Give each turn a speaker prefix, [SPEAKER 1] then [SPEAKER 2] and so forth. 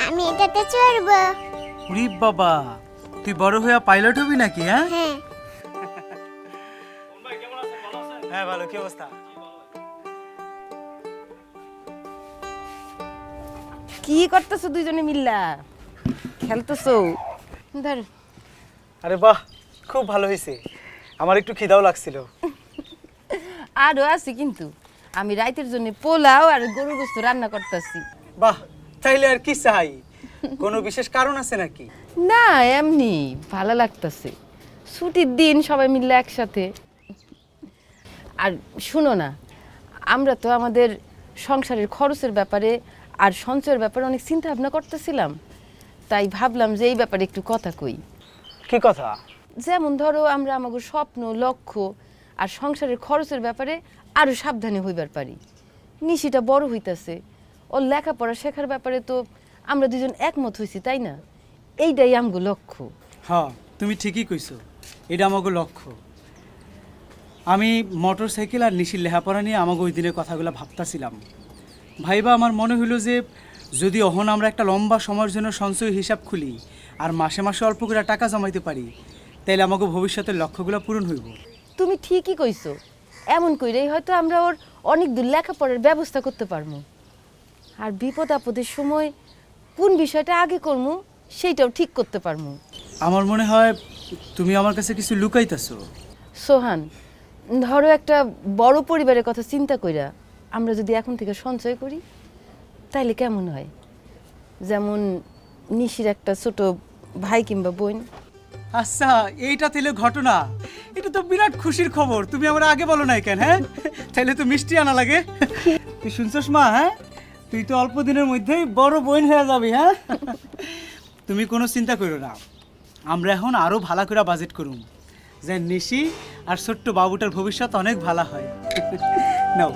[SPEAKER 1] আমি এটাতে চড়বো।
[SPEAKER 2] উরি বাবা, তুই বড় হয়ে পাইলট হবি নাকি? হ্যাঁ
[SPEAKER 1] হ্যাঁ।
[SPEAKER 2] হ্যাঁ ভালো। কি অবস্থা?
[SPEAKER 3] কি করতেছো দুইজনে মিল্লা? খেলতেছো? ধর।
[SPEAKER 2] আরে বাহ, খুব ভালো হয়েছে। আমার একটু খিদাও লাগছিল।
[SPEAKER 3] আরও আছে কিন্তু আমি রাইতের জন্য পোলাও আর গরুর গোস্ত রান্না করতেছি।
[SPEAKER 2] বাহ, তাইলে আর কি চাই? কোনো বিশেষ কারণ আছে নাকি?
[SPEAKER 3] না, এমনি ভালো লাগতেছে, ছুটির দিন সবাই মিললে একসাথে। আর শুনো না, আমরা তো আমাদের সংসারের খরচের ব্যাপারে আর সঞ্চয়ের ব্যাপারে অনেক চিন্তা ভাবনা করতেছিলাম, তাই ভাবলাম যে এই ব্যাপারে একটু কথা কই।
[SPEAKER 2] কি কথা?
[SPEAKER 3] যেমন ধরো, আমরা আমাদের স্বপ্ন, লক্ষ্য আর সংসারের খরচের ব্যাপারে আরও সাবধানে হইবার পারি। নিশিটা বড় হইতাছে, ওর লেখাপড়া শেখার ব্যাপারে তো আমরা দুজন একমত হইছি, তাই না? এইটাই আমগো লক্ষ্য।
[SPEAKER 2] হ্যাঁ, তুমি ঠিকই কইছো, এটা আমাকে লক্ষ্য। আমি মোটর সাইকেল আর নিশির লেখাপড়া নিয়ে আমাকে ওই দিনের কথাগুলো ভাবতাছিলাম। ভাইবা আমার মনে হইলো যে যদি অহন আমরা একটা লম্বা সময়ের জন্য সঞ্চয় হিসাব খুলি আর মাসে মাসে অল্প করে টাকা জমাইতে পারি, তাইলে আমাকে ভবিষ্যতের লক্ষ্যগুলো পূরণ হইব।
[SPEAKER 3] তুমি ঠিকই কইছো, এমন কইরেই হয়তো আমরা ওর অনেক দূর লেখাপড়ার ব্যবস্থা করতে পারবো। আর বিপদ আপদের সময় কোন বিষয়টা আগে করবো সেইটাও ঠিক করতে পারবো।
[SPEAKER 2] আমার মনে হয় তুমি আমার কাছে কিছু লুকাইতেছো।
[SPEAKER 3] সোহান, ধরো একটা বড় পরিবারের কথা চিন্তা কইরা আমরা যদি এখন থেকে সঞ্চয় করি তাইলে কেমন হয়? যেমন নিশির একটা ছোট ভাই কিংবা বোন।
[SPEAKER 2] আচ্ছা, এইটা তাহলে ঘটনা, এটা তো বিরাট খুশির খবর। তুমি আমার আগে বলো নাই কেন? হ্যাঁ, তাহলে তো মিষ্টি আনা লাগে। তুই শুনছস মা? হ্যাঁ, তুই তো অল্প দিনের মধ্যেই বড় বোন হয়ে যাবি। হ্যাঁ, তুমি কোনো চিন্তা করো না, আমরা এখন আরো ভালো করে বাজেট করুম, যে নিশি আর ছোট্ট বাবুটার ভবিষ্যৎ অনেক ভালো হয়। নাও